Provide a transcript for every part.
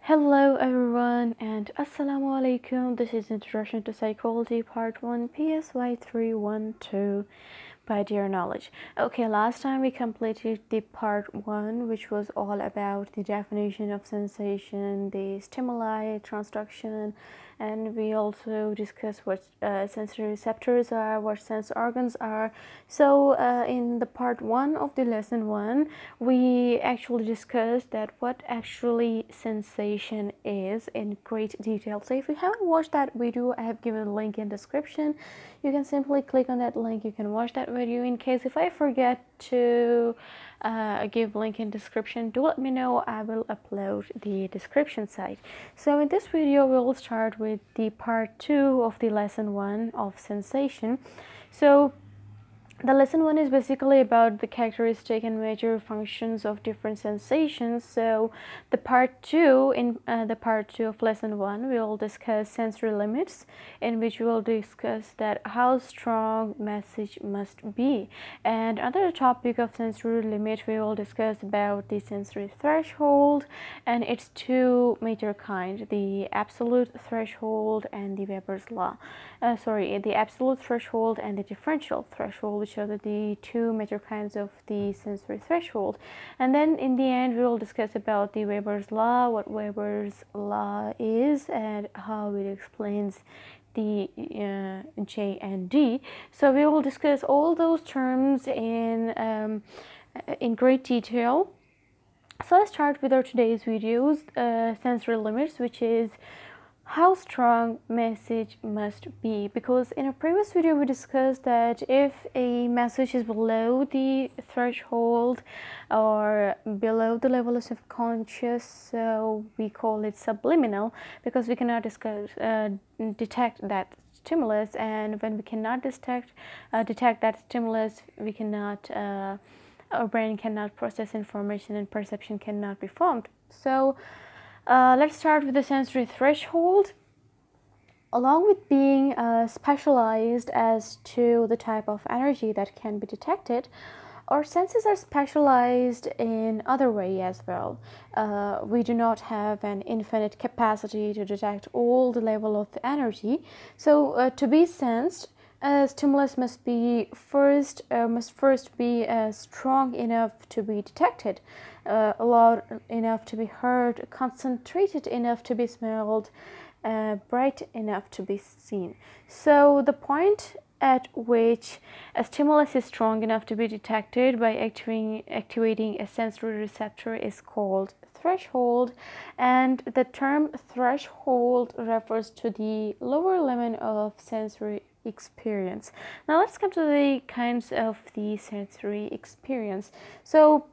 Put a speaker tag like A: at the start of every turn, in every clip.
A: Hello everyone and Assalamu alaikum. This is Introduction to Psychology Part 1 PSY 312 by Dear Knowledge. Okay, last time we completed the Part 1, which was all about the definition of sensation, the stimuli, transduction, and we also discussed what sensory receptors are, what sense organs are. So in the Part 1 of the Lesson 1, we actually discussed that what actually sensation is in great detail. So if you haven't watched that video, I have given a link in description. You can simply click on that link. You can watch that video. In case if I forget to give link in description, do let me know. I will upload the description site. So in this video we'll start with the part 2 of the lesson 1 of sensation. So the lesson 1 is basically about the characteristic and major functions of different sensations. So the part 2, in the part 2 of lesson 1, we will discuss sensory limits, in which we will discuss that how strong message must be. And under the topic of sensory limit, we will discuss about the sensory threshold and its two major kinds, the absolute threshold and the Weber's law. The absolute threshold and the differential threshold, which are the two major kinds of the sensory threshold. And then in the end we will discuss about the Weber's law, what Weber's law is, and how it explains the J and D. So we will discuss all those terms in great detail. So let's start with our today's videos, sensory limits, which is how strong message must be, because in a previous video we discussed that if a message is below the threshold or below the level of subconscious, so we call it subliminal, because we cannot detect that stimulus, and when we cannot detect that stimulus, we cannot our brain cannot process information and perception cannot be formed. So let's start with the sensory threshold. Along with being specialized as to the type of energy that can be detected, our senses are specialized in other way as well. We do not have an infinite capacity to detect all the level of the energy. So to be sensed, stimulus must first be strong enough to be detected, loud enough to be heard, concentrated enough to be smelled, bright enough to be seen. So the point at which a stimulus is strong enough to be detected by activating a sensory receptor is called threshold, and the term threshold refers to the lower limit of sensory experience. Now let's come to the kinds of the sensory experience. So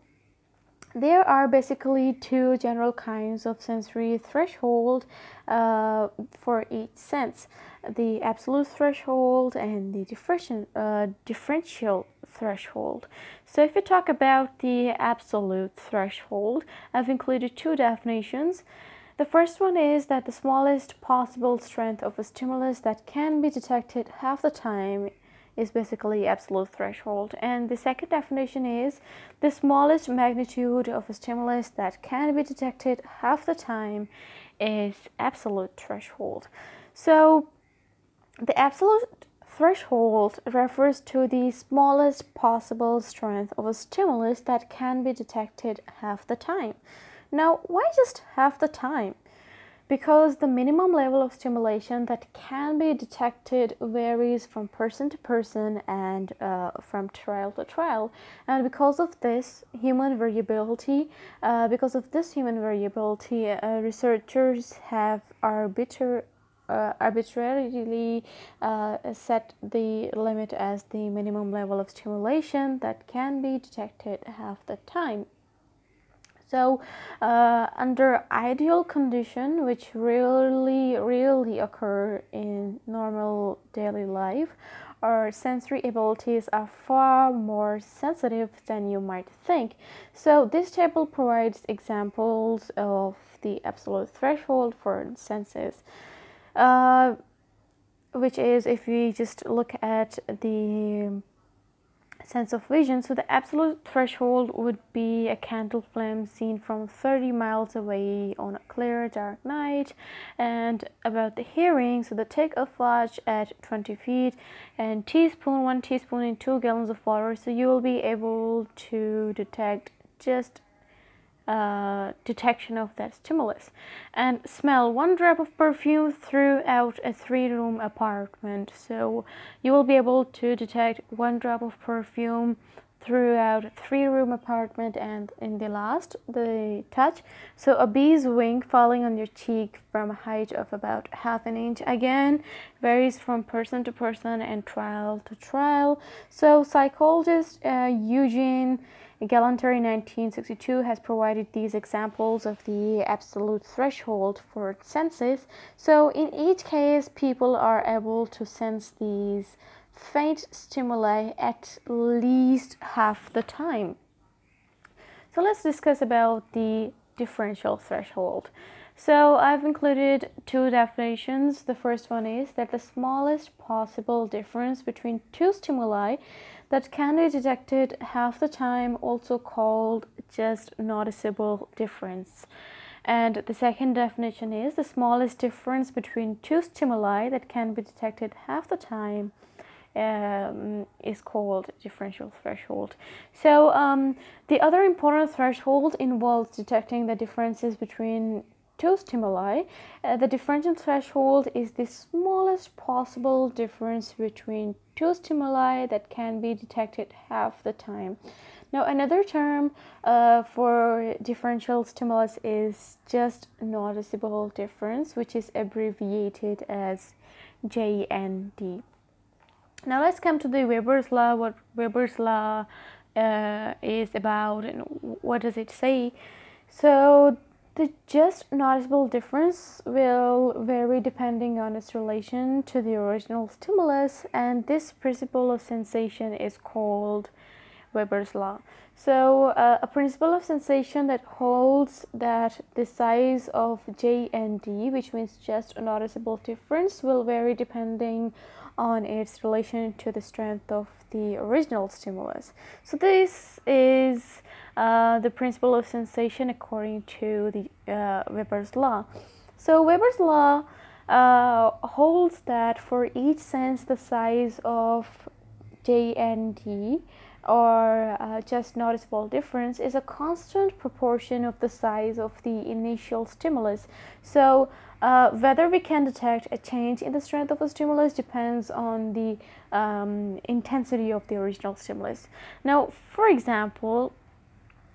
A: there are basically two general kinds of sensory threshold for each sense: the absolute threshold and the differential threshold. So if we talk about the absolute threshold, I've included two definitions. The first one is that the smallest possible strength of a stimulus that can be detected half the time is basically absolute threshold. And the second definition is the smallest magnitude of a stimulus that can be detected half the time is absolute threshold. So the absolute threshold refers to the smallest possible strength of a stimulus that can be detected half the time. Now, why just half the time? Because the minimum level of stimulation that can be detected varies from person to person and from trial to trial. And because of this human variability, researchers have arbitrarily set the limit as the minimum level of stimulation that can be detected half the time. So under ideal condition, which rarely occur in normal daily life, our sensory abilities are far more sensitive than you might think. So this table provides examples of the absolute threshold for senses, which is, if we just look at the sense of vision. So the absolute threshold would be a candle flame seen from 30 miles away on a clear dark night. And about the hearing, so the take of watch at 20 feet and one teaspoon in 2 gallons of water. So you will be able to detect just detection of that stimulus. And smell 1 drop of perfume throughout a 3-room apartment. So you will be able to detect 1 drop of perfume throughout a 3-room apartment. And in the last, the touch, so a bee's wing falling on your cheek from a height of about ½ an inch, again varies from person to person and trial to trial. So psychologist Eugene Gallanter in 1962 has provided these examples of the absolute threshold for senses. So in each case, people are able to sense these faint stimuli at least half the time. So let's discuss about the differential threshold. So I've included 2 definitions. The first one is that the smallest possible difference between 2 stimuli that can be detected half the time, also called just noticeable difference. And the second definition is the smallest difference between 2 stimuli that can be detected half the time is called differential threshold. So the other important threshold involves detecting the differences between 2 stimuli. The differential threshold is the smallest possible difference between 2 stimuli that can be detected half the time. Now, another term for differential stimulus is just noticeable difference, which is abbreviated as JND. Now let's come to the Weber's law. What Weber's law is about and what does it say? So the just noticeable difference will vary depending on its relation to the original stimulus, and this principle of sensation is called Weber's law. So a principle of sensation that holds that the size of J and D, which means just a noticeable difference, will vary depending on its relation to the strength of the original stimulus. So this is the principle of sensation according to the Weber's law. So Weber's law holds that for each sense the size of J and D, or just noticeable difference, is a constant proportion of the size of the initial stimulus. So whether we can detect a change in the strength of a stimulus depends on the intensity of the original stimulus. Now, for example,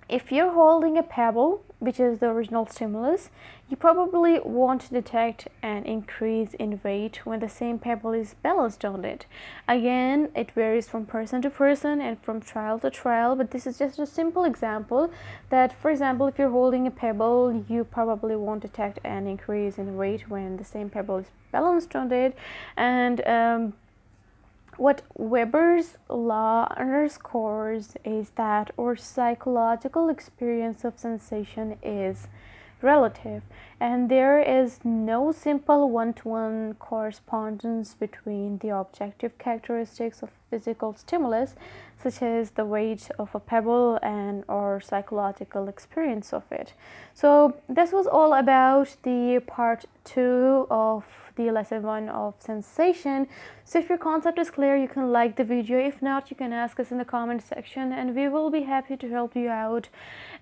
A: if you're holding a pebble, which is the original stimulus, you probably won't detect an increase in weight when the same pebble is balanced on it. Again, it varies from person to person and from trial to trial, but this is just a simple example that, for example, if you're holding a pebble, you probably won't detect an increase in weight when the same pebble is balanced on it. And what Weber's law underscores is that our psychological experience of sensation is relative, and there is no simple one-to-one correspondence between the objective characteristics of physical stimulus, such as the weight of a pebble, and our psychological experience of it. So this was all about the part 2 of the lesson 1 of sensation. So if your concept is clear, you can like the video. If not, you can ask us in the comment section and we will be happy to help you out.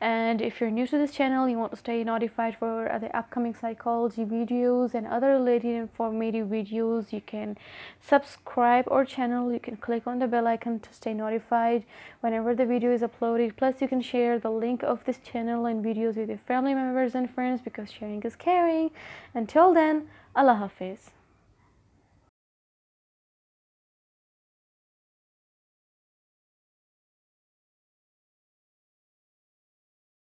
A: And if you're new to this channel, you want to stay notified for the upcoming psychology videos and other related informative videos, you can subscribe our channel. You can click on the bell icon to stay notified whenever the video is uploaded. Plus, you can share the link of this channel and videos with your family members and friends, because sharing is caring. Until then, Allah Hafiz.